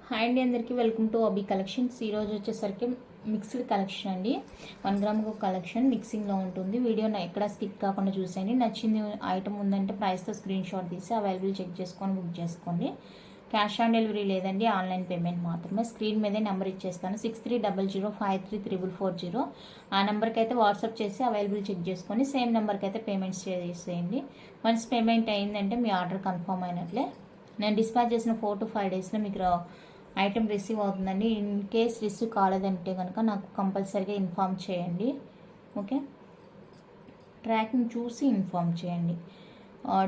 Hi అండి, అందరికీ welcome to అబీ collections. ఈరోజు వచ్చేసరికి మిక్స్డ్ కలెక్షన్ అండి. 1 గ్రామ్ కలెక్షన్ మిక్సింగ్లో ఉంటుంది. వీడియోని ఎక్కడ స్కిప్ కాకుండా చూసేయండి. నచ్చింది ఐటమ్ ఉందంటే ప్రైస్తో స్క్రీన్ షాట్ తీసి అవైలబుల్ చెక్ చేసుకొని బుక్ చేసుకోండి. క్యాష్ ఆన్ డెలివరీ లేదండి, ఆన్లైన్ పేమెంట్ మాత్రమే. స్క్రీన్ మీదే నెంబర్ ఇచ్చేస్తాను 6300533440. ఆ నెంబర్కి అయితే వాట్సాప్ చేసి అవైలబుల్ చెక్ చేసుకొని సేమ్ నెంబర్కి అయితే పేమెంట్స్ చేసేయండి. వన్స్ పేమెంట్ అయిందంటే మీ ఆర్డర్ కన్ఫర్మ్ అయినట్లే. నేను డిస్పాచ్ చేసిన 4 to 5 డేస్లో మీకు ఐటమ్ రిసీవ్ అవుతుందండి. ఇన్ కేస్ రిసీవ్ కాలేదంటే కనుక నాకు కంపల్సరీగా ఇన్ఫామ్ చేయండి. ఓకే, ట్రాకింగ్ చూసి ఇన్ఫామ్ చేయండి.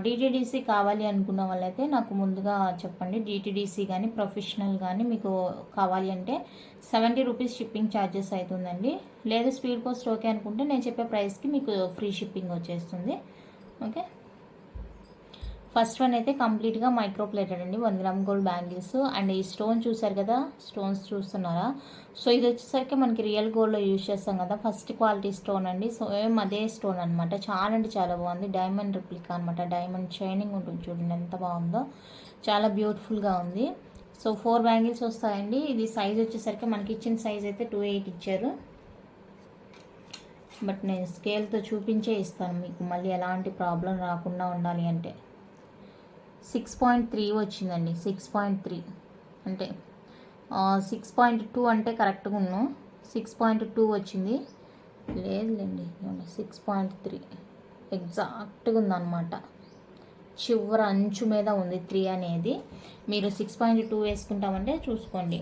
డిటిడిసి కావాలి అనుకున్న వాళ్ళైతే నాకు ముందుగా చెప్పండి. డిటిడిసి కానీ ప్రొఫెషనల్ కానీ మీకు కావాలి అంటే 70 రూపీస్ షిప్పింగ్ ఛార్జెస్ అవుతుందండి. లేదు స్పీడ్ పోస్ట్ ఓకే అనుకుంటే నేను చెప్పే ప్రైస్కి మీకు ఫ్రీ షిప్పింగ్ వచ్చేస్తుంది. ఓకే, ఫస్ట్ వన్ అయితే కంప్లీట్గా మైక్రో ప్లేటెడ్ అండి. 1 గ్రామ్ గోల్డ్ బ్యాంగిల్స్ అండ్ ఈ స్టోన్ చూసారు కదా, స్టోన్స్ చూస్తున్నారా? సో ఇది వచ్చేసరికి మనకి రియల్ గోల్డ్లో యూజ్ చేస్తాం కదా, ఫస్ట్ క్వాలిటీ స్టోన్ అండి. సో ఏం అదే స్టోన్ అనమాట. చాలా అంటే చాలా బాగుంది. డైమండ్ రిప్లికా అనమాట. డైమండ్ షైనింగ్ ఉంటుంది చూడండి ఎంత బాగుందో, చాలా బ్యూటిఫుల్గా ఉంది. సో 4 బ్యాంగిల్స్ వస్తాయండి. ఇది సైజ్ వచ్చేసరికి మనకి ఇచ్చిన సైజ్ అయితే 2.8 ఇచ్చారు. బట్ నేను స్కేల్తో చూపించే ఇస్తాను మీకు, మళ్ళీ ఎలాంటి ప్రాబ్లం రాకుండా ఉండాలి అంటే. 6.3 వచ్చిందండి. 6.3 అంటే 6.2 అంటే కరెక్ట్గా ఉన్నాను. 6.2 వచ్చింది. లేదులేండి, 6.3 ఎగ్జాక్ట్గా ఉందన్నమాట. చివర అంచు మీద ఉంది 3 అనేది. మీరు 6.2 వేసుకుంటామంటే చూసుకోండి.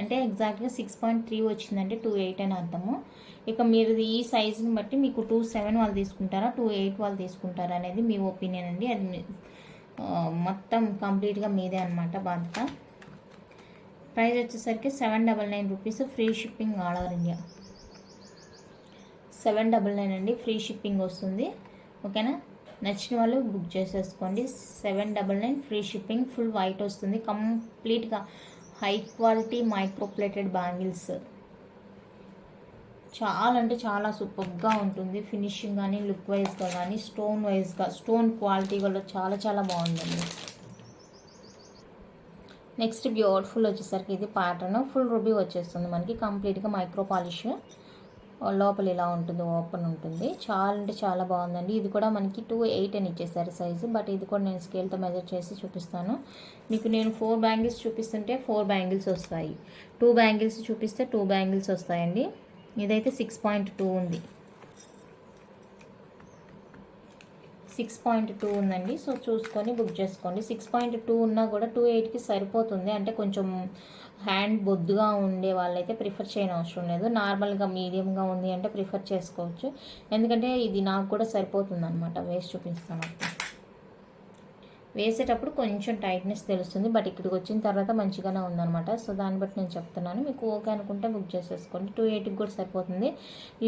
అంటే ఎగ్జాక్ట్గా 6.3 వచ్చిందంటే 2.8 అని అర్థము. ఇక మీరు ఈ సైజుని బట్టి మీకు 2.7 వాళ్ళు తీసుకుంటారా, 2.8 వాళ్ళు తీసుకుంటారా అనేది మీ ఒపీనియన్ అండి. అది మొత్తం కంప్లీట్గా మీదే అనమాట బాధ్యత. ప్రైస్ వచ్చేసరికి 799 rupees. Free shipping all over India. 799 అండి, ఫ్రీ షిప్పింగ్ వస్తుంది. ఓకేనా, నచ్చిన వాళ్ళు బుక్ చేసేసుకోండి. 799 ఫ్రీ షిప్పింగ్. ఫుల్ వైట్ వస్తుంది. కంప్లీట్గా high quality micro plated bangles. చాలా అంటే చాలా సూపర్గా ఉంటుంది. ఫినిషింగ్ కానీ లుక్ వైజ్గా కానీ స్టోన్ వైజ్గా స్టోన్ క్వాలిటీ కూడా చాలా చాలా బాగుందండి. నెక్స్ట్ బ్యూటిఫుల్ వచ్చేసరికి ఇది ప్యాటర్న్ ఫుల్ రూబీ వచ్చేస్తుంది మనకి. కంప్లీట్గా మైక్రో పాలిష్. లోపల ఇలా ఉంటుంది, ఓపెన్ ఉంటుంది. చాలా అంటే చాలా బాగుందండి. ఇది కూడా మనకి 2.8 అని ఇచ్చేసారు సైజు. బట్ ఇది కూడా నేను స్కేల్తో మెజర్ చేసి చూపిస్తాను మీకు. నేను 4 బ్యాంగిల్స్ చూపిస్తుంటే 4 బ్యాంగిల్స్ వస్తాయి, 2 బ్యాంగిల్స్ చూపిస్తే 2 బ్యాంగిల్స్ వస్తాయండి. ఇదైతే 6.2 ఉంది. 6.2 ఉందండి. సో చూసుకొని బుక్ చేసుకోండి. 6.2 ఉన్నా కూడా 2.8కి సరిపోతుంది. అంటే కొంచెం హ్యాండ్ బొద్దుగా ఉండే వాళ్ళైతే ప్రిఫర్ చేయని అవసరం లేదు. నార్మల్గా మీడియంగా ఉంది అంటే ప్రిఫర్ చేసుకోవచ్చు. ఎందుకంటే ఇది నాకు కూడా సరిపోతుంది అనమాట. వేసి చూపిస్తాను. వేసేటప్పుడు కొంచెం టైట్నెస్ తెలుస్తుంది, బట్ ఇక్కడికి వచ్చిన తర్వాత మంచిగానే ఉందన్నమాట. సో దాన్ని బట్టి నేను చెప్తున్నాను. మీకు ఓకే అనుకుంటే బుక్ చేసేసుకోండి. 2.8కి కూడా సరిపోతుంది.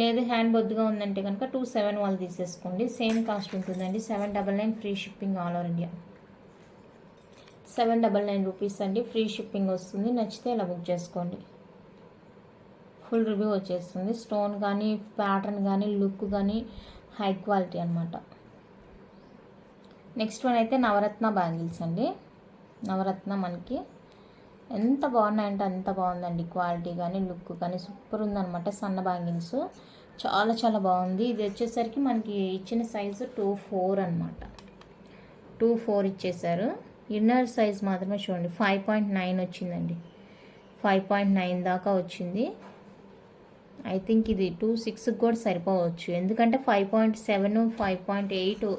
లేదు హ్యాండ్ బొద్దుగా ఉందంటే కనుక 2.7 వాళ్ళు తీసేసుకోండి. సేమ్ కాస్ట్ ఉంటుందండి. 799 free shipping all over India. 799 rupees అండి, ఫ్రీ షిప్పింగ్ వస్తుంది. నచ్చితే ఇలా బుక్ చేసుకోండి. ఫుల్ రివ్యూ వచ్చేస్తుంది. స్టోన్ కానీ ప్యాటర్న్ కానీ లుక్ కానీ హై క్వాలిటీ అనమాట. నెక్స్ట్ వన్ అయితే నవరత్న బ్యాంగిల్స్ అండి. నవరత్న మనకి ఎంత బాగున్నాయంటే అంత బాగుందండి. క్వాలిటీ కానీ లుక్ కానీ సూపర్ ఉందన్నమాట. సన్న బ్యాంగిల్స్ చాలా చాలా బాగుంది. ఇది వచ్చేసరికి మనకి ఇచ్చిన సైజు 2.4 అనమాట. 2.4 ఇచ్చేసారు. ఇన్నర్ సైజ్ మాత్రమే చూడండి 5.9 వచ్చిందండి. 5.9 దాకా వచ్చింది. ఐ థింక్ ఇది 2.6 కూడా సరిపోవచ్చు. ఎందుకంటే 5.7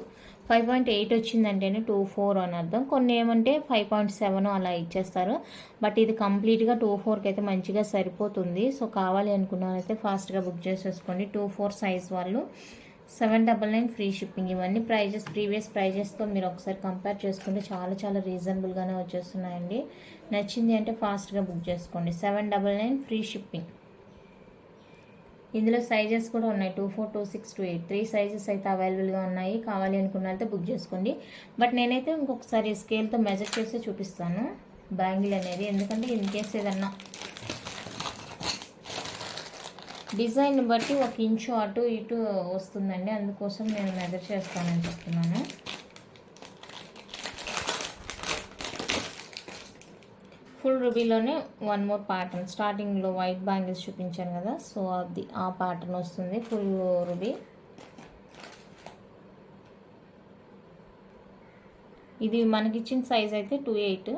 5.8 వచ్చిందంటేనే 2.4 అని అర్థం. కొన్ని ఏమంటే 5.7 అలా ఇచ్చేస్తారు. బట్ ఇది కంప్లీట్గా 2.4కి అయితే మంచిగా సరిపోతుంది. సో కావాలి అనుకున్నారైతే ఫాస్ట్గా బుక్ చేసేసుకోండి. 2.4 సైజ్ వాళ్ళు. 799 ఫ్రీ షిప్పింగ్. ఇవన్నీ ప్రైజెస్ ప్రీవియస్ ప్రైజెస్తో మీరు ఒకసారి కంపేర్ చేసుకుంటే చాలా చాలా రీజనబుల్గానే వచ్చేస్తున్నాయండి. నచ్చింది అంటే ఫాస్ట్గా బుక్ చేసుకోండి. 799 ఫ్రీ షిప్పింగ్. ఇందులో సైజెస్ కూడా ఉన్నాయి. 2.4, 2.6, 2.8 3 సైజెస్ అయితే అవైలబుల్గా ఉన్నాయి. కావాలి అనుకున్నైతే బుక్ చేసుకోండి. బట్ నేనైతే ఇంకొకసారి స్కేల్తో మెజర్ చేసి చూపిస్తాను బ్యాంగిల్ అనేది. ఎందుకంటే ఇన్ కేస్ ఏదన్నా డిజైన్ బట్టి 1 ఇంచు అటు ఇటు వస్తుందండి. అందుకోసం నేను మెజర్ చేస్తానని చెప్తున్నాను. ఫుల్ రూబీలోనే వన్ మోర్ ప్యాటర్న్, స్టార్టింగ్లో వైట్ బ్యాంగిల్స్ చూపించాను కదా, సో అది ఆ ప్యాటర్న్ వస్తుంది ఫుల్ రూబీ. ఇది మనకి ఇచ్చిన సైజ్ అయితే 2/8.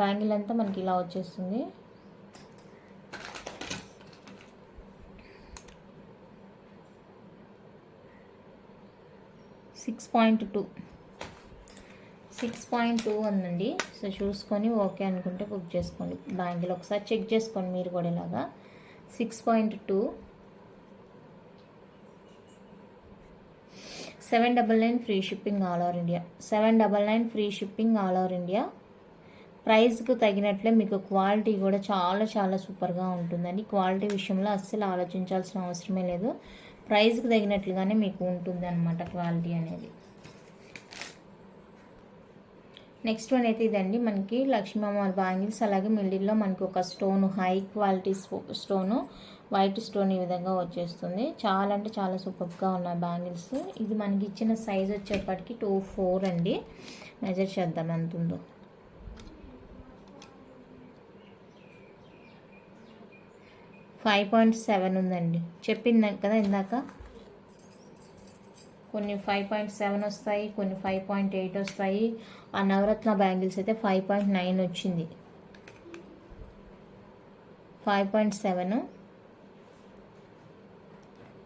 బ్యాంగిల్ అంతా మనకి ఇలా వచ్చేస్తుంది. సిక్స్ పాయింట్ టూ ఉందండి. సో చూసుకొని ఓకే అనుకుంటే బుక్ చేసుకోండి. బ్యాంగిల్ ఒకసారి చెక్ చేసుకోండి మీరు కూడా ఇలాగా. 6.2, 799 free shipping all over India. 799 free shipping all over India. ప్రైస్కు తగినట్లే మీకు క్వాలిటీ కూడా చాలా చాలా సూపర్గా ఉంటుందండి. క్వాలిటీ విషయంలో అస్సలు ఆలోచించాల్సిన అవసరమే లేదు. ప్రైస్కి తగినట్లుగానే మీకు ఉంటుంది అన్నమాట క్వాలిటీ అనేది. నెక్స్ట్ వన్ అయితే ఇదండి, మనకి లక్ష్మీ అమ్మవారి బ్యాంగిల్స్. అలాగే మిడిల్లో మనకి ఒక stone, high quality stone, white stone ఈ విధంగా వచ్చేస్తుంది. చాలా అంటే చాలా సూపర్గా ఉన్నాయి బ్యాంగిల్స్. ఇది మనకి ఇచ్చిన సైజ్ వచ్చేప్పటికి 2/4 అండి. మెజర్ చేద్దాం ఎంత ఉందో. ఫైవ్ 5.7 ఉందండి. చెప్పింది కదా ఇందాక, కొన్ని 5.7 వస్తాయి, కొన్ని 5.8 వస్తాయి. ఆ నవరత్న బ్యాంగిల్స్ అయితే 5.9 వచ్చింది. 5.7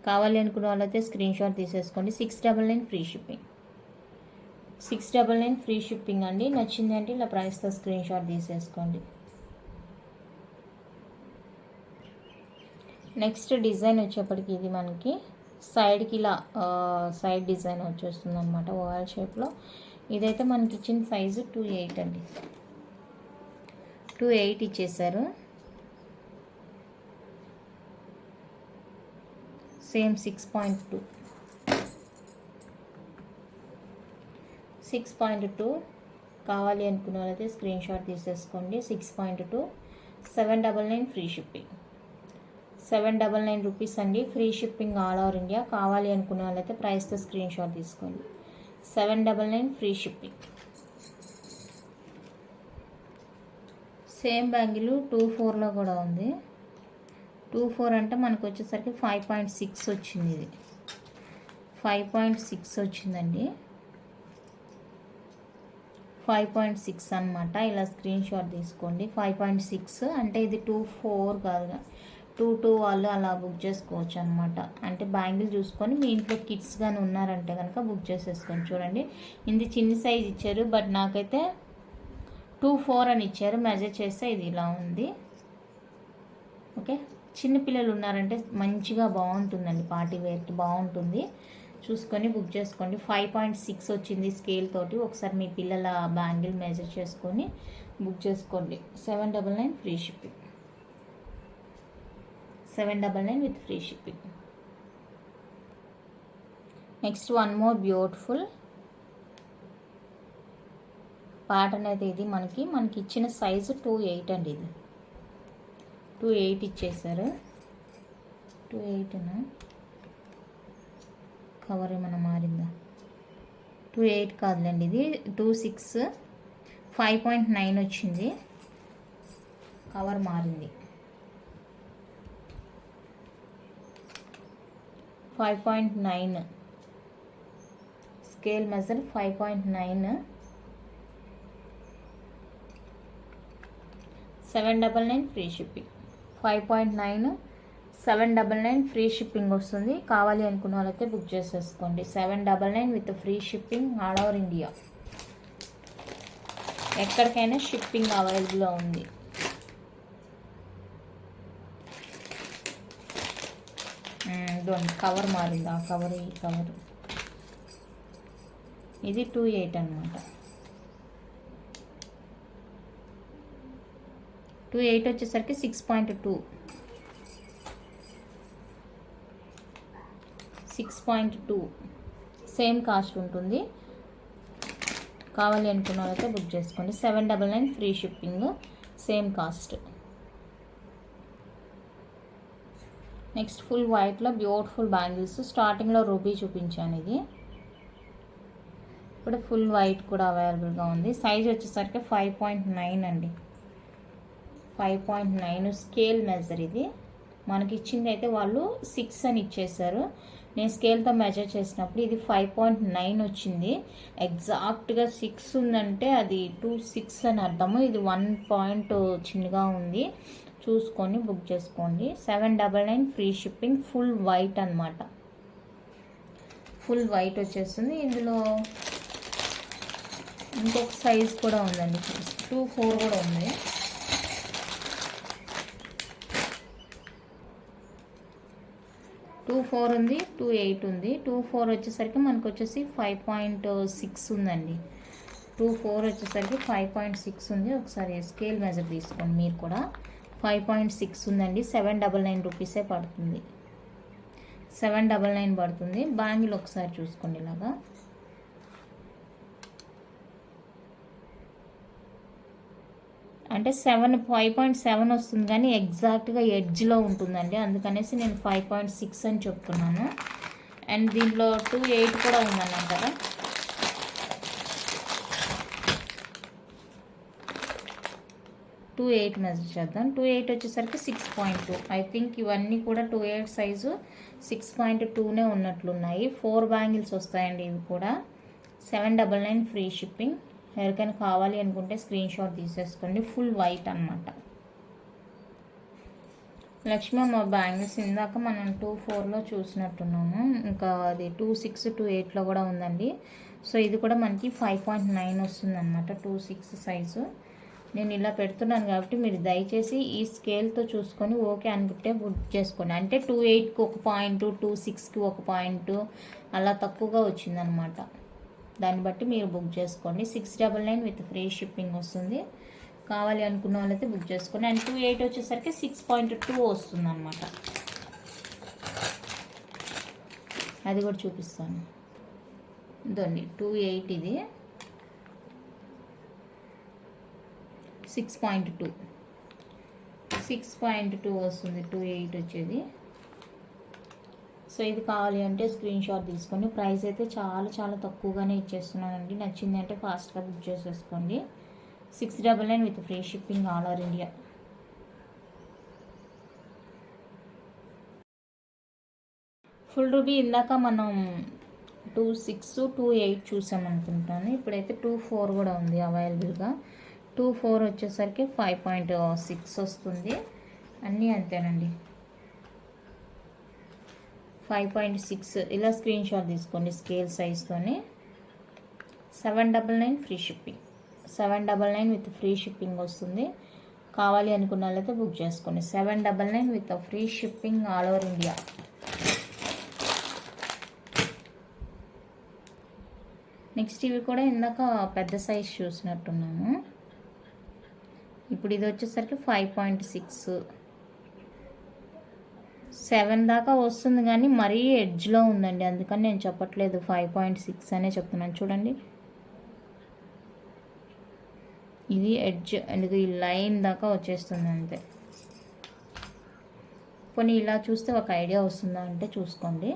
కావాలి అనుకున్న వాళ్ళైతే స్క్రీన్ షాట్ తీసేసుకోండి. 699 ఫ్రీ షిప్పింగ్. 699 ఫ్రీ షిప్పింగ్ అండి. నచ్చింది అంటే ఇలా ప్రైస్తో స్క్రీన్ షాట్ తీసేసుకోండి. నెక్స్ట్ డిజైన్ వచ్చేప్పటికి ఇది మనకి సైడ్కి ఇలా సైడ్ డిజైన్ వచ్చేస్తుంది అనమాట, ఓవల్ షేప్లో. ఇదైతే మనకి ఇచ్చిన సైజు 2/8 అండి. 2/8 ఇచ్చేసారు. సేమ్ 6.2. 6.2 కావాలి అనుకున్న వాళ్ళైతే స్క్రీన్ షాట్ తీసేసుకోండి. 6.2, 799 ఫ్రీ షిప్పింగ్. 799 రూపీస్ అండి. Free shipping all over India. కావాలి అనుకున్న వాళ్ళైతే ప్రైస్తో స్క్రీన్ షాట్ తీసుకోండి. 799 ఫ్రీ షిప్పింగ్. సేమ్ బ్యాంగిల్ 2/4లో కూడా ఉంది. 2/4 అంటే మనకు వచ్చేసరికి 5.6 వచ్చింది. ఇది 5.6 వచ్చిందండి. 5.6 అనమాట. ఇలా స్క్రీన్ షాట్ తీసుకోండి. 5.6 అంటే ఇది 2/4 కాదు, 2/2 వాళ్ళు అలా బుక్ చేసుకోవచ్చు అనమాట. అంటే బ్యాంగిల్ చూసుకొని మీ ఇంట్లో కిడ్స్ కానీ ఉన్నారంటే కనుక బుక్ చేసేసుకోండి. చూడండి, ఇది చిన్న సైజ్ ఇచ్చారు, బట్ నాకైతే 2/4 అని ఇచ్చారు. మెజర్ చేస్తే ఇది ఇలా ఉంది. ఓకే, చిన్నపిల్లలు ఉన్నారంటే మంచిగా బాగుంటుందండి, పార్టీ వేర్కి బాగుంటుంది. చూసుకొని బుక్ చేసుకోండి. 5.6 వచ్చింది స్కేల్ తోటి. ఒకసారి మీ పిల్లల బ్యాంగిల్ మెజర్ చేసుకొని బుక్ చేసుకోండి. 799 free shipping. 799 with free shipping. Next one more beautiful pattern అయితే ఇది మనకి ఇచ్చిన సైజు 2/8 అండి. ఇది 2/8 ఇచ్చేసారు. 2/8 కవర్ ఏమైనా మారిందా? 2/8 కాదులేండి, ఇది 2/6. 5.9 వచ్చింది, కవర్ మారింది. 5.9 scale measure 5.9. 799 free shipping. 5.9, 799 free shipping వస్తుంది. కావాలి అనుకున్న వాళ్ళైతే బుక్ చేసేసుకోండి. 799 with free shipping all over India. ఎక్కడికైనా షిప్పింగ్ అవైలబుల్లో ఉంది. కవర్ మారింది. ఆ కవర్, ఈ కవర్. ఇది 2/8 అనమాట. 2/8 వచ్చేసరికి 6.2. 6.2 సేమ్ కాస్ట్ ఉంటుంది. కావాలి అనుకున్న వాళ్ళైతే బుక్ చేసుకోండి. 799 free shipping, same cost. Next full వైట్లో బ్యూటిఫుల్ బ్యాంగిల్స్. స్టార్టింగ్లో రూబీ చూపించాను. ఇది ఇప్పుడు ఫుల్ వైట్ కూడా అవైలబుల్గా ఉంది. సైజ్ వచ్చేసరికి 5.9 అండి. 5.9 స్కేల్ మెజర్ ఇది. మనకి ఇచ్చింది అయితే వాళ్ళు 6 అని ఇచ్చేసారు. నేను స్కేల్తో మెజర్ చేసినప్పుడు ఇది 5.9 వచ్చింది. ఎగ్జాక్ట్గా 6 ఉందంటే అది 2.6 అని అర్థము. ఇది 1 పాయింట్ చిన్నగా ఉంది, చూసుకొని బుక్ చేసుకోండి. 799 ఫ్రీ షిప్పింగ్. ఫుల్ వైట్ అనమాట. ఫుల్ వైట్ వచ్చేస్తుంది. ఇందులో ఇంకొక సైజ్ కూడా ఉందండి, 2.4 కూడా ఉంది. టూ 4 ఉంది, 2.8 ఉంది. 2.4 వచ్చేసరికి మనకు వచ్చేసి 5.6 ఉందండి. 2.4 వచ్చేసరికి 5.6 ఉంది. ఒకసారి స్కేల్ మెజర్ తీసుకోండి మీరు కూడా. 5.6 ఉందండి. 799 రూపీసే పడుతుంది. 799 పడుతుంది. బ్యాంగిల్ ఒకసారి చూసుకోండి ఇలాగా. అంటే 5.7 వస్తుంది, కానీ ఎగ్జాక్ట్గా ఎడ్జ్లో ఉంటుందండి. అందుకనేసి నేను 5.6 అని చెప్తున్నాను. అండ్ దీంట్లో 2.8 కూడా ఉందన్నాను కదా. టూ 2.8 మెజర్ చేద్దాం. 2.8 వచ్చేసరికి 6.2. ఐ థింక్ ఇవన్నీ కూడా 2.8 సైజు 6.2నే ఉన్నట్లున్నాయి. 4 బ్యాంగిల్స్ వస్తాయండి ఇవి కూడా. 799 ఫ్రీ షిప్పింగ్. ఎవరికైనా కావాలి అనుకుంటే స్క్రీన్ షాట్ తీసేసుకోండి. ఫుల్ వైట్ అనమాట. లక్ష్మమ్మ బ్యాంగిల్స్ ఇందాక మనం 2.4లో చూసినట్టున్నాము. ఇంకా అది 2.6, 2.8లో కూడా ఉందండి. సో ఇది కూడా మనకి 5.9 వస్తుంది అనమాట. 2.6 సైజు. నేను ఇలా పెడుతున్నాను కాబట్టి మీరు దయచేసి ఈ స్కేల్తో చూసుకొని ఓకే అనుకుంటే బుక్ చేసుకోండి. అంటే 2.8కి 1 పాయింట్, 2.6కి 1 పాయింట్ అలా తక్కువగా వచ్చిందనమాట. దాన్ని బట్టి మీరు బుక్ చేసుకోండి. 699 విత్ ఫ్రీ షిప్పింగ్ వస్తుంది. కావాలి అనుకున్న వాళ్ళైతే బుక్ చేసుకోండి. అండ్ 2.8 వచ్చేసరికి 6.2 వస్తుంది అనమాట. అది కూడా చూపిస్తాను. ఇదండి 2.8, ఇది 6.2 వస్తుంది. 2.8 వచ్చేది. సో ఇది కావాలి అంటే స్క్రీన్ షాట్ తీసుకోండి. ప్రైస్ అయితే చాలా చాలా తక్కువగానే ఇచ్చేస్తున్నానండి. నచ్చింది అంటే ఫాస్ట్గా బుక్ చేసేసుకోండి. 699 with free shipping all over India. Full ruby ఇందాక మనం 2.6, 2.8 చూసామనుకుంటాను. ఇప్పుడైతే 2.4 కూడా ఉంది అవైలబుల్గా. 2.4 వచ్చేసరికి 5.6 వస్తుంది. అన్నీ అంతేనండి. 5.6 ఇలా స్క్రీన్ షాట్ తీసుకోండి స్కేల్ సైజ్తోనే. 799 free shipping. 799 with free shipping వస్తుంది. కావాలి అనుకున్న వాళ్ళైతే బుక్ చేసుకోండి. 799 with free shipping all over India. Next ఇవి కూడా ఇందాక పెద్ద సైజ్ చూసినట్టున్నాము. ఇప్పుడు ఇది వచ్చేసరికి 5.6, 7 దాకా వస్తుంది, కానీ మరీ ఎడ్జ్లో ఉందండి. అందుకని నేను చెప్పట్లేదు, 5.6 అనే చెప్తున్నాను. చూడండి, ఇది ఎడ్జ్ అందుకు ఈ లైన్ దాకా వచ్చేస్తుంది అంతే. పోనీ ఇలా చూస్తే ఒక ఐడియా వస్తుందా అంటే చూసుకోండి.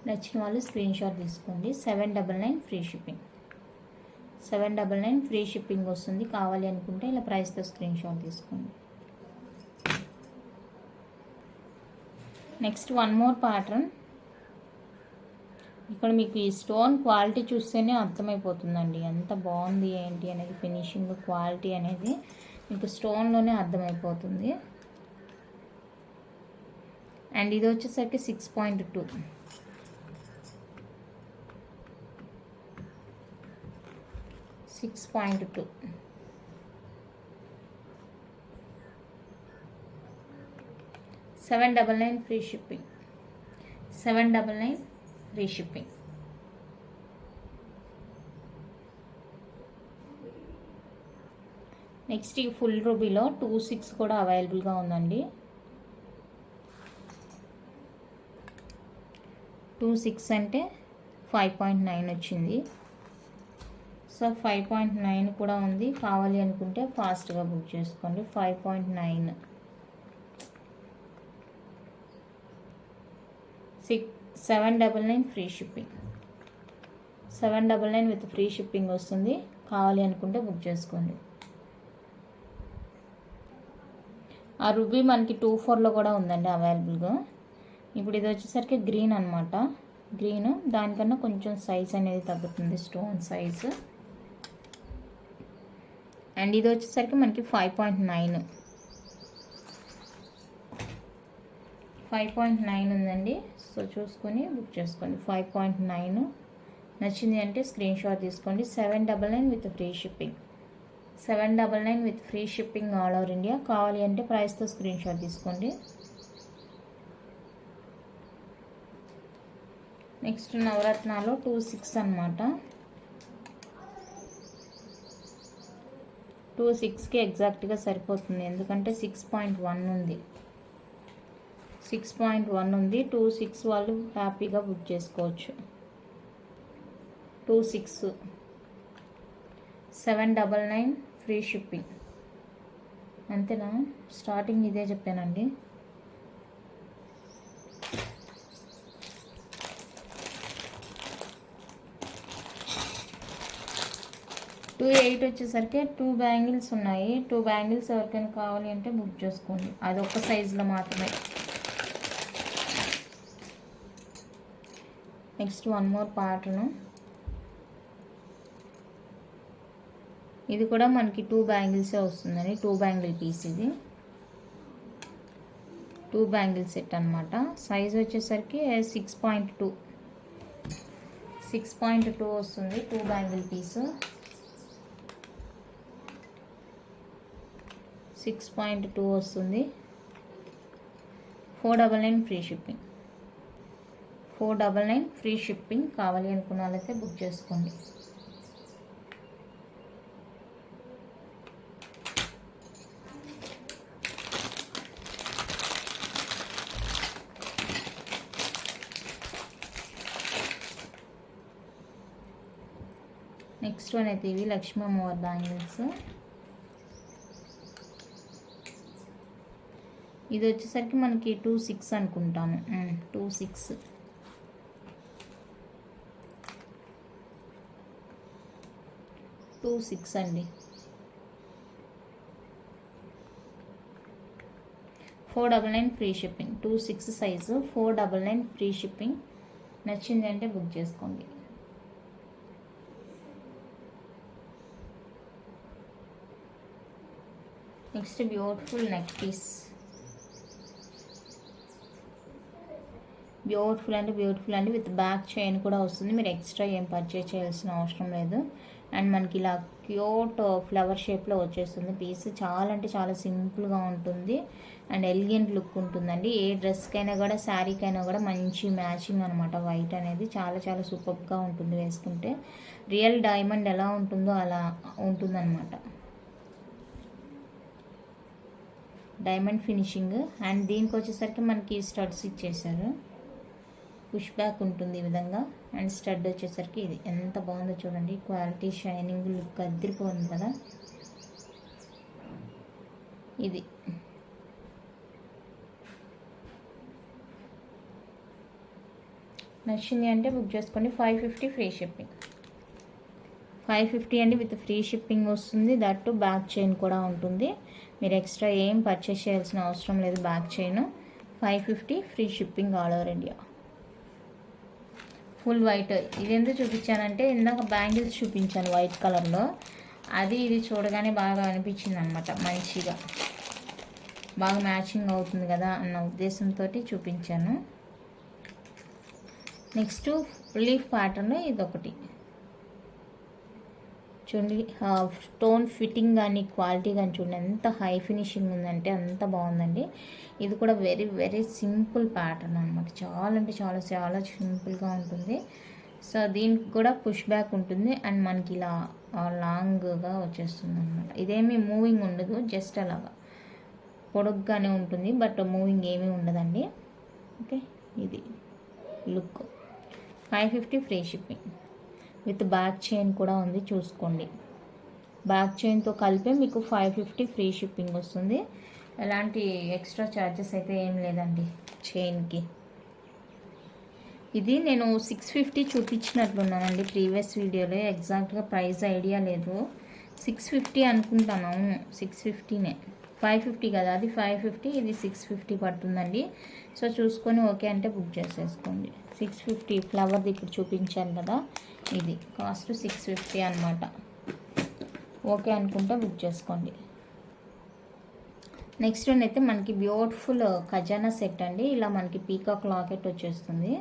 నచ్చిన వాళ్ళు స్క్రీన్ షాట్ తీసుకోండి. 799 ఫ్రీ షిప్పింగ్. 799 ఫ్రీ షిప్పింగ్ వస్తుంది. కావాలి అనుకుంటే ఇలా ప్రైస్తో స్క్రీన్ షాట్ తీసుకోండి. Next one more pattern. ఇక్కడ మీకు ఈ స్టోన్ క్వాలిటీ చూస్తేనే అర్థమైపోతుందండి ఎంత బాగుంది ఏంటి అనేది. ఫినిషింగ్ క్వాలిటీ అనేది మీకు స్టోన్లోనే అర్థమైపోతుంది. అండ్ ఇది వచ్చేసరికి 6.2. 6.2. $799 free shipping. 799 free shipping. Next ఈ ఫుల్ రూబీలో 2.6 కూడా అవైలబుల్గా ఉందండి. 2.6 అంటే 5.9 వచ్చింది. సో 5.9 కూడా ఉంది. కావాలి అనుకుంటే ఫాస్ట్గా బుక్ చేసుకోండి. 5.9 799 free shipping. 799 with free shipping వస్తుంది. కావాలి అనుకుంటే బుక్ చేసుకోండి. ఆ రూబీ మనకి 24లో కూడా ఉందండి అవైలబుల్గా. ఇప్పుడు ఇది వచ్చేసరికి గ్రీన్ అనమాట. గ్రీన్ దానికన్నా కొంచెం సైజ్ అనేది తగ్గుతుంది, స్టోన్ సైజు. అండ్ ఇది వచ్చేసరికి మనకి 5.9 ఉందండి. సో చూసుకొని బుక్ చేసుకోండి. 5.9 నచ్చింది అంటే స్క్రీన్ షాట్ తీసుకోండి. 799 with free shipping. 799 with free shipping all over India. కావాలి అంటే ప్రైస్తో స్క్రీన్ షాట్ తీసుకోండి. నెక్స్ట్ నవరత్నాలు 26 అనమాట. 26కి ఎగ్జాక్ట్గా సరిపోతుంది, ఎందుకంటే 6.1 ఉంది. 6.1 ఉంది. 26 వాళ్ళు హ్యాపీగా బుక్ చేసుకోవచ్చు. 26 799 ఫ్రీ షిప్పింగ్. అంతేనా? స్టార్టింగ్ ఇదే చెప్పానండి. టూ 8 వచ్చేసరికి 2 బ్యాంగిల్స్ ఉన్నాయి. 2 బ్యాంగిల్స్ ఎవరికైనా కావాలి అంటే బుక్ చేసుకోండి. అది ఒక్క సైజులో మాత్రమే. Next 1 more pattern. ఇది కూడా మనకి 2 బ్యాంగిల్సే వస్తుందండి. 2 బ్యాంగిల్ పీస్ ఇది. 2 బ్యాంగిల్ సెట్ అనమాట. సైజ్ వచ్చేసరికి 6.2 వస్తుంది. 2 బ్యాంగిల్ పీసు 6.2 వస్తుంది. 499 ఫ్రీ షిప్పింగ్. 499 free shipping. కావాలి అనుకున్న వాళ్ళైతే బుక్ చేసుకోండి. నెక్స్ట్ వన్ అయితే ఇవి లక్ష్మీ అమ్మవారి బ్యాంగిల్స్. ఇది వచ్చేసరికి మనకి 26 అనుకుంటాను. 26 అండి. 499 free shipping. 26 size 499 free shipping. నచ్చింది అంటే బుక్ చేసుకోండి. Next beautiful neck piece. Beautiful అండి విత్ బ్యాక్ చైన్ కూడా వస్తుంది. మీరు ఎక్స్ట్రా ఏం పర్చేజ్ చేయాల్సిన అవసరం లేదు. అండ్ మనకి ఇలా క్యూట్ ఫ్లవర్ షేప్లో వచ్చేస్తుంది పీస్. చాలా అంటే చాలా సింపుల్గా ఉంటుంది అండ్ ఎలిగెంట్ లుక్ ఉంటుందండి. ఏ డ్రెస్కైనా కూడా శారీకైనా కూడా మంచి మ్యాచింగ్ అనమాట. వైట్ అనేది చాలా చాలా సూపర్గా ఉంటుంది వేసుకుంటే. రియల్ డైమండ్ ఎలా ఉంటుందో అలా ఉంటుందన్నమాట. Diamond finishing. అండ్ దీనికి వచ్చేసరికి మనకి స్టడ్స్ ఇచ్చేసారు. పుష్ బ్యాక్ ఉంటుంది ఈ విధంగా. అండ్ స్టడ్ వచ్చేసరికి ఇది ఎంత బాగుందో చూడండి. క్వాలిటీ, షైనింగ్, లుక్ అదిరిపోతుంది కదా. ఇది నచ్చింది అంటే బుక్ చేసుకోండి. 550 ఫ్రీ షిప్పింగ్. 550 అండి విత్ ఫ్రీ షిప్పింగ్ వస్తుంది. దట్ బ్యాక్ చైన్ కూడా ఉంటుంది. మీరు ఎక్స్ట్రా ఏం పర్చేస్ చేయాల్సిన అవసరం లేదు. Back chain 550 free shipping all over India. Full white. ఇది ఎందుకు చూపించానంటే ఇందాక బ్యాంగిల్స్ చూపించాను వైట్ కలర్లో. అది ఇది చూడగానే బాగా అనిపించింది అనమాట. మంచిగా బాగా మ్యాచింగ్ అవుతుంది కదా అన్న ఉద్దేశంతో చూపించాను. నెక్స్ట్ లీఫ్ ప్యాటర్న్ ఇదొకటి చూడండి. స్టోన్ ఫిట్టింగ్ కానీ క్వాలిటీ కానీ చూడండి ఎంత హై ఫినిషింగ్ ఉందంటే అంత బాగుందండి. ఇది కూడా వెరీ వెరీ సింపుల్ ప్యాటర్న్ అనమాట. చాలా అంటే చాలా చాలా సింపుల్గా ఉంటుంది. సో దీనికి కూడా పుష్ బ్యాక్ ఉంటుంది అండ్ మనకి ఇలా లాంగ్గా వచ్చేస్తుంది అనమాట. ఇదేమీ మూవింగ్ ఉండదు, జస్ట్ అలాగా పొడుగ్గానే ఉంటుంది, బట్ మూవింగ్ ఏమీ ఉండదండి. ఓకే, ఇది look. 550 free shipping with back chain కూడా ఉంది, చూసుకోండి. బ్యాక్ చైన్తో కలిపి మీకు 550 ఫ్రీ షిప్పింగ్ వస్తుంది. ఎలాంటి ఎక్స్ట్రా ఛార్జెస్ అయితే ఏం లేదండి చైన్కి. ఇది నేను 650 చూపించినట్లున్నానండి ప్రీవియస్ వీడియోలో. ఎగ్జాక్ట్గా ప్రైస్ ఐడియా లేదు. 650 అనుకుంటాను. అవును 650నే. 550 కదా, అది 550, ఇది 650 పడుతుందండి. సో చూసుకొని ఓకే అంటే బుక్ చేసేసుకోండి. 650 ఫ్లవర్ది ఇప్పుడు చూపించాను కదా, ఇది కాస్ట్ 650 అనమాట. ఓకే అనుకుంటే బుక్ చేసుకోండి. నెక్స్ట్ వన్ అయితే మనకి బ్యూటిఫుల్ ఖజానా సెట్ అండి. ఇలా మనకి పీకాక్ లాకెట్ వచ్చేస్తుంది.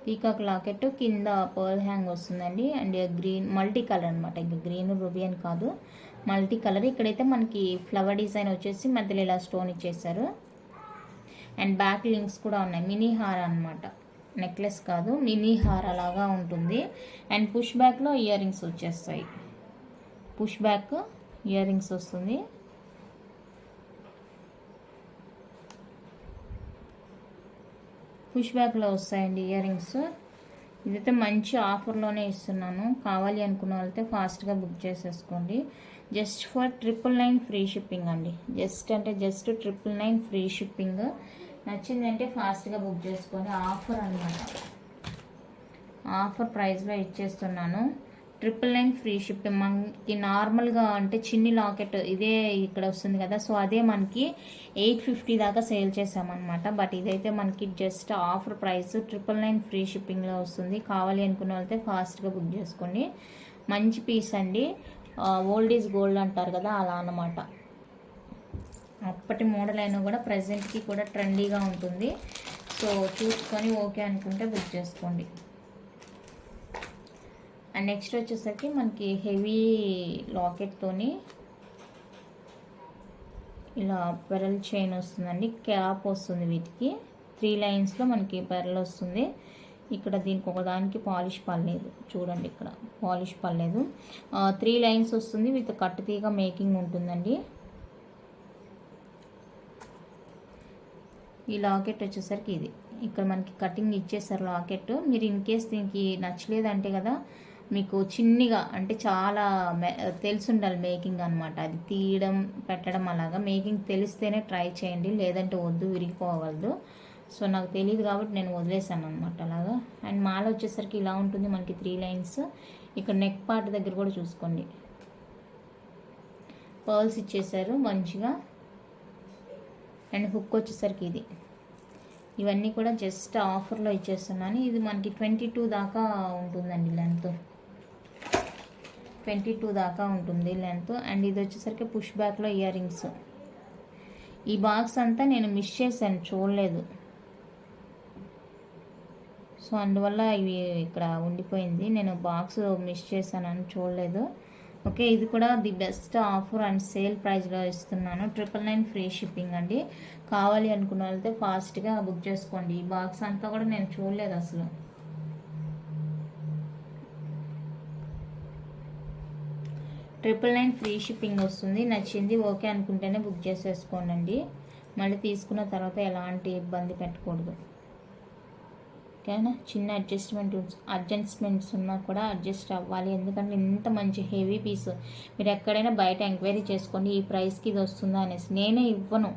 పీకాక్ లాకెట్ కింద పర్ల్ హ్యాంగ్ వస్తుందండి. అండ్ గ్రీన్ మల్టీ కలర్ అనమాట, ఇంకా గ్రీన్ రూబీ అని కాదు, మల్టీ కలర్. ఇక్కడైతే మనకి ఫ్లవర్ డిజైన్ వచ్చేసి మధ్యలో ఇలా స్టోన్ ఇచ్చేసారు. అండ్ బ్యాక్ లింక్స్ కూడా ఉన్నాయి. మినీ హార్ అనమాట, నెక్లెస్ కాదు, మినీ హార్ అలాగా ఉంటుంది. అండ్ పుష్ బ్యాక్లో ఇయర్ రింగ్స్ వచ్చేస్తాయి. పుష్ బ్యాక్ ఇయర్ రింగ్స్ వస్తుంది. పుష్ బ్యాక్లో వస్తాయండి ఇయర్ రింగ్స్. ఇదైతే మంచి ఆఫర్లోనే ఇస్తున్నాను. కావాలి అనుకున్న వాళ్ళైతే ఫాస్ట్గా బుక్ చేసేసుకోండి. జస్ట్ ఫర్ 999 ఫ్రీ షిప్పింగ్ అండి. Just 999 free shipping. నచ్చిందంటే ఫాస్ట్గా బుక్ చేసుకోండి. ఆఫర్ అనమాట, ఆఫర్ ప్రైస్లో ఇచ్చేస్తున్నాను. 999 ఫ్రీ షిప్పింగ్. మనకి నార్మల్గా అంటే చిన్ని లాకెట్ ఇదే ఇక్కడ వస్తుంది కదా, సో అదే మనకి 850 దాకా సేల్ చేసామన్నమాట. బట్ ఇదైతే మనకి జస్ట్ ఆఫర్ ప్రైస్ 999 ఫ్రీ షిప్పింగ్లో వస్తుంది. కావాలి అనుకున్న వాళ్ళైతే ఫాస్ట్గా బుక్ చేసుకోండి. మంచి పీస్ అండి. ఓల్డ్ ఈజ్ గోల్డ్ అంటారు కదా, అలా అన్నమాట. అప్పటి మోడల్ అయినా కూడా ప్రజెంట్కి కూడా ట్రెండీగా ఉంటుంది. సో చూసుకొని ఓకే అనుకుంటే బుక్ చేసుకోండి. అండ్ నెక్స్ట్ వచ్చేసరికి మనకి హెవీ లాకెట్తోని ఇలా పెరల్ చైన్ వస్తుందండి. క్యాప్ వస్తుంది, వీటికి 3 లైన్స్లో మనకి పెరల్ వస్తుంది. ఇక్కడ దీనికి ఒకదానికి పాలిష్ పడలేదు, చూడండి ఇక్కడ పాలిష్ పడలేదు. 3 లైన్స్ వస్తుంది విత్ కట్టు తీగ మేకింగ్ ఉంటుందండి. ఈ లాకెట్ వచ్చేసరికి ఇది ఇక్కడ మనకి కటింగ్ ఇచ్చేసారు లాకెట్. మీరు ఇన్ కేస్ దీనికి నచ్చలేదంటే కదా, మీకు చిన్నగా అంటే చాలా తెలిసి ఉండాలి మేకింగ్ అనమాట. అది తీయడం పెట్టడం అలాగా మేకింగ్ తెలిస్తేనే ట్రై చేయండి, లేదంటే వద్దు, విరిగిపోవద్దు. సో నాకు తెలియదు కాబట్టి నేను వదిలేసాను అనమాట అలాగా. అండ్ మాల వచ్చేసరికి ఇలా ఉంటుంది మనకి 3 లైన్స్. ఇక్కడ నెక్ పార్ట్ దగ్గర కూడా చూసుకోండి, పర్ల్స్ ఇచ్చేసారు మంచిగా. అండ్ హుక్ వచ్చేసరికి ఇది. ఇవన్నీ కూడా జస్ట్ ఆఫర్లో ఇచ్చేస్తున్నాను. ఇది మనకి 22 దాకా ఉంటుందండి లెంత్, 22 దాకా ఉంటుంది లెంత్. అండ్ ఇది వచ్చేసరికి పుష్ బ్యాక్లో ఇయర్ రింగ్స్. ఈ బాక్స్ అంతా నేను మిస్ చేశాను, చూడలేదు. సో అందువల్ల ఇవి ఇక్కడ ఉండిపోయింది. నేను బాక్స్ మిస్ చేశానని చూడలేదు. ఓకే, ఇది కూడా the best offer and sale ప్రైస్లో ఇస్తున్నాను. 999 ఫ్రీ షిప్పింగ్ అండి. కావాలి అనుకున్న వాళ్ళైతే ఫాస్ట్గా బుక్ చేసుకోండి. ఈ బాక్స్ అంతా కూడా నేను చూడలేదు అసలు. 999 ఫ్రీ షిప్పింగ్ వస్తుంది. నచ్చింది ఓకే అనుకుంటేనే బుక్ చేసేసుకోండి. మళ్ళీ తీసుకున్న తర్వాత ఎలాంటి ఇబ్బంది పెట్టకూడదు. ఓకేనా, చిన్న అడ్జస్ట్మెంట్స్ ఉన్నా కూడా అడ్జస్ట్ అవ్వాలి. ఎందుకంటే ఇంత మంచి హెవీ పీస్ మీరు ఎక్కడైనా బయట ఎంక్వైరీ చేసుకోండి, ఈ ప్రైస్కి ఇది వస్తుందా అనేసి. నేనే ఇవ్వను,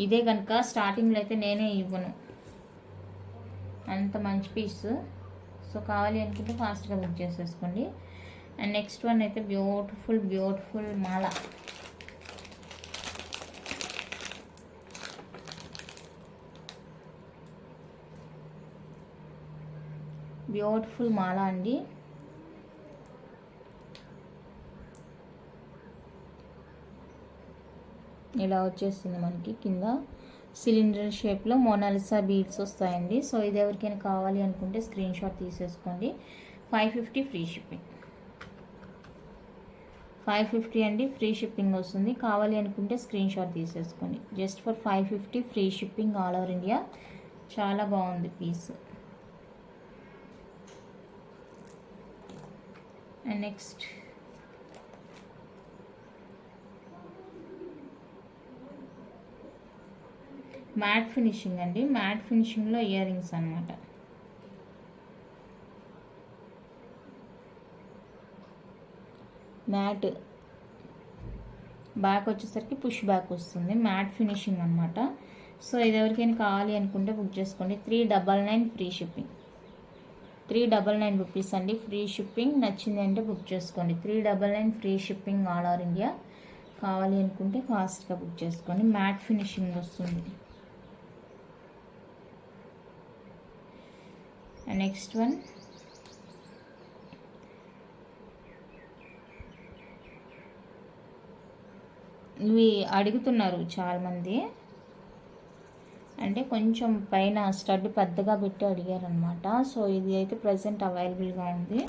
ఇదే కనుక స్టార్టింగ్లో అయితే నేనే ఇవ్వను, అంత మంచి పీస్. సో కావాలి అనుకుంటే ఫాస్ట్గా బుక్ చేసేసుకోండి. అండ్ నెక్స్ట్ వన్ అయితే బ్యూటిఫుల్ మాల. బ్యూటిఫుల్ మాల అండి. ఇలా వచ్చేస్తుంది మనకి కింద సిలిండర్ షేప్లో మోనాలిసా బీడ్స్ వస్తాయండి. సో ఇది ఎవరికైనా కావాలి అనుకుంటే స్క్రీన్ షాట్ తీసేసుకోండి. 550 ఫ్రీ షిప్పింగ్, 550 అండి ఫ్రీ షిప్పింగ్ వస్తుంది. కావాలి అనుకుంటే స్క్రీన్ షాట్ తీసేసుకోండి. Just for 550 free shipping all over India. చాలా బాగుంది piece. And next matte finishing అండి. మ్యాట్ ఫినిషింగ్లో ఇయర్ రింగ్స్ అనమాట. మ్యాట్ బ్యాక్ వచ్చేసరికి పుష్ బ్యాక్ వస్తుంది. మ్యాట్ ఫినిషింగ్ అనమాట. సో ఇది ఎవరికైనా కావాలి అనుకుంటే బుక్ చేసుకోండి. 399 ఫ్రీ షిప్పింగ్. 399 రూపీస్ అండి ఫ్రీ షిప్పింగ్. నచ్చింది అంటే బుక్ చేసుకోండి. 399 free shipping all over India. కావాలి అనుకుంటే ఫాస్ట్గా బుక్ చేసుకోండి. మ్యాట్ ఫినిషింగ్ వస్తుంది. నెక్స్ట్ వన్ ఇవి అడుగుతున్నారు చాలామంది, అంటే కొంచెం పైన స్టడ్ పెద్దగా పెట్టి అడిగారనమాట. సో ఇది అయితే ప్రజెంట్ అవైలబుల్గా ఉంది.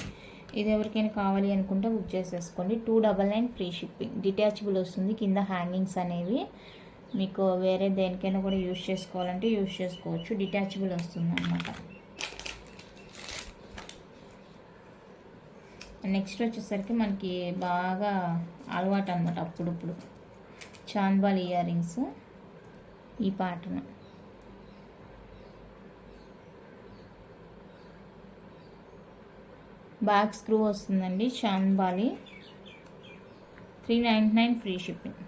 ఇది ఎవరికైనా కావాలి అనుకుంటే బుక్ చేసేసుకోండి. 299 ఫ్రీ షిప్పింగ్. డిటాచబుల్ వస్తుంది. కింద హ్యాంగింగ్స్ అనేవి మీకు వేరే దేనికైనా కూడా యూజ్ చేసుకోవాలంటే యూజ్ చేసుకోవచ్చు. డిటాచబుల్ వస్తుంది అనమాట. నెక్స్ట్ వచ్చేసరికి మనకి బాగా అలవాటు అనమాట అప్పుడప్పుడు చాంద్బాల్ ఇయర్ రింగ్స్. ఈ ప్యాటర్న్ బ్యాక్ స్క్రూ వస్తుందండి. Chandbali 399 free shipping.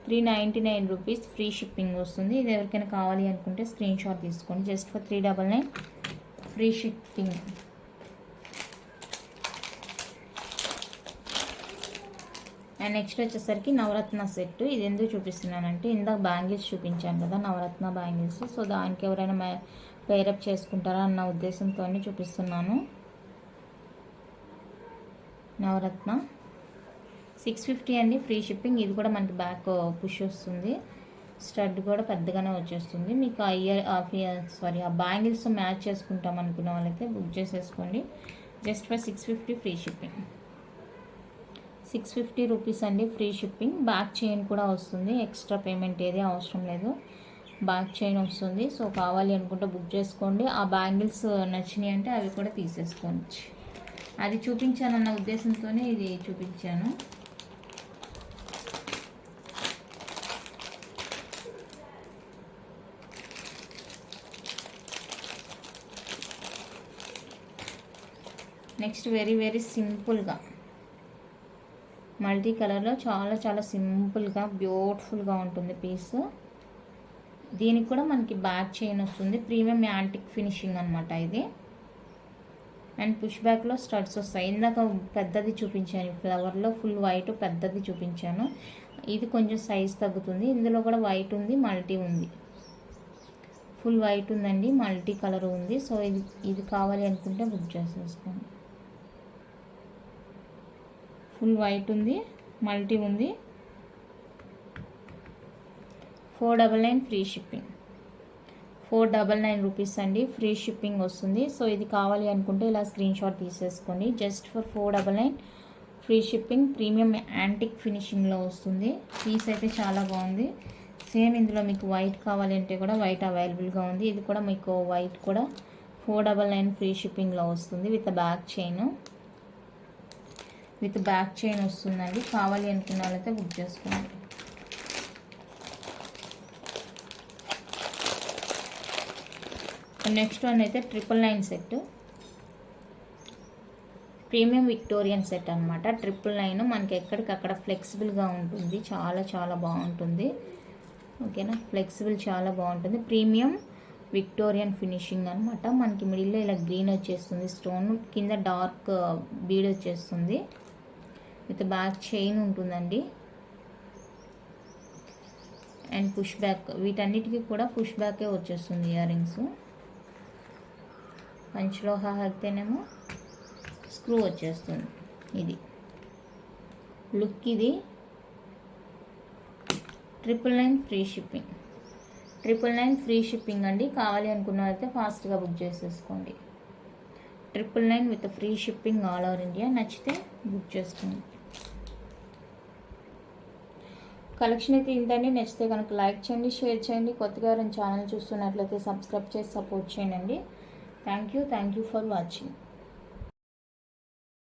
399 rupees free shipping వస్తుంది. ఇది ఎవరికైనా కావాలి అనుకుంటే స్క్రీన్ షాట్ తీసుకోండి. Just for 399 free shipping. And next వచ్చేసరికి నవరత్న సెట్. ఇది ఎందుకు చూపిస్తున్నానంటే ఇందాక బ్యాంగిల్స్ చూపించాను కదా, నవరత్న బ్యాంగిల్స్. సో దానికి ఎవరైనా పేరప్ చేసుకుంటారా అన్న ఉద్దేశంతో చూపిస్తున్నాను. నవరత్న 650 అండి ఫ్రీ షిప్పింగ్. ఇది కూడా మనకి బ్యాక్ పుష్ వస్తుంది. స్టడ్ కూడా పెద్దగానే వచ్చేస్తుంది. మీకు ఆ బ్యాంగిల్స్ మ్యాచ్ చేసుకుంటాం అనుకున్న వాళ్ళైతే బుక్ చేసేసుకోండి. Just for 650 free shipping. 650 rupees అండి ఫ్రీ షిప్పింగ్. బ్యాక్ చైన్ కూడా వస్తుంది. ఎక్స్ట్రా పేమెంట్ ఏది అవసరం లేదు. బ్యాక్ చైన్ వస్తుంది. సో కావాలి అనుకుంటే బుక్ చేసుకోండి. ఆ బ్యాంగిల్స్ నచ్చినాయి అంటే అవి కూడా తీసేసుకోవచ్చు. అది చూపించానన్న ఉద్దేశంతోనే ఇది చూపించాను. నెక్స్ట్ వెరీ వెరీ సింపుల్గా మల్టీ కలర్లో చాలా చాలా సింపుల్గా బ్యూటిఫుల్గా ఉంటుంది పీస్. దీనికి కూడా మనకి బ్యాక్ చైన్ వస్తుంది. ప్రీమియం యాంటిక్ ఫినిషింగ్ అనమాట ఇది. అండ్ పుష్ బ్యాక్లో స్టడ్స్ వస్తాయి. ఇందాక పెద్దది చూపించాను ఫ్లవర్లో, ఫుల్ వైట్ పెద్దది చూపించాను. ఇది కొంచెం సైజ్ తగ్గుతుంది. ఇందులో కూడా వైట్ ఉంది, మల్టీ ఉంది. ఫుల్ వైట్ ఉందండి, మల్టీ కలర్ ఉంది. సో ఇది కావాలి అనుకుంటే బుక్ చేసేసుకోండి. ఫుల్ వైట్ ఉంది, మల్టీ ఉంది. 499 ఫ్రీ షిప్పింగ్. 499 రూపీస్ అండి ఫ్రీ షిప్పింగ్ వస్తుంది. సో ఇది కావాలి అనుకుంటే ఇలా స్క్రీన్ షాట్ తీసేసుకోండి. Just for 499 free shipping. Premium antique ఫినిషింగ్లో వస్తుంది. పీస్ అయితే చాలా బాగుంది. సేమ్ ఇందులో మీకు వైట్ కావాలి అంటే కూడా వైట్ అవైలబుల్గా ఉంది. ఇది కూడా మీకు వైట్ కూడా 499 ఫ్రీ షిప్పింగ్లో వస్తుంది. విత్ బ్యాక్ చైన్ వస్తుందండి. కావాలి అనుకున్న వాళ్ళైతే బుక్ చేసుకోండి. నెక్స్ట్ వన్ అయితే 999 సెట్. ప్రీమియం విక్టోరియన్ సెట్ అనమాట. 999 మనకి ఎక్కడికక్కడ ఫ్లెక్సిబుల్గా ఉంటుంది. చాలా చాలా బాగుంటుంది. ఓకేనా, ఫ్లెక్సిబుల్ చాలా బాగుంటుంది. ప్రీమియం విక్టోరియన్ ఫినిషింగ్ అనమాట. మనకి మిడిల్లో ఇలా గ్రీన్ వచ్చేస్తుంది, స్టోన్ కింద డార్క్ బీడ్ వచ్చేస్తుంది. విత్ బ్యాక్ చైన్ ఉంటుందండి. అండ్ పుష్ బ్యాక్, వీటన్నిటికీ కూడా పుష్ బ్యాకే వచ్చేస్తుంది ఇయర్ రింగ్స్. పంచలోహ అయితేనేమో స్క్రూ వచ్చేస్తుంది. ఇది లుక్. ఇది 999 ఫ్రీ షిప్పింగ్. 999 ఫ్రీ షిప్పింగ్ అండి. కావాలి అనుకున్న అయితే ఫాస్ట్గా బుక్ చేసేసుకోండి. 999 with free shipping all over India. నచ్చితే బుక్ చేసుకోండి. కలెక్షన్ అయితే ఇంతండి. నచ్చితే కనుక లైక్ చేయండి, షేర్ చేయండి. కొత్తగా ఛానల్ చూస్తున్నట్లయితే సబ్స్క్రైబ్ చేసి సపోర్ట్ చేయండి. Thank you for watching.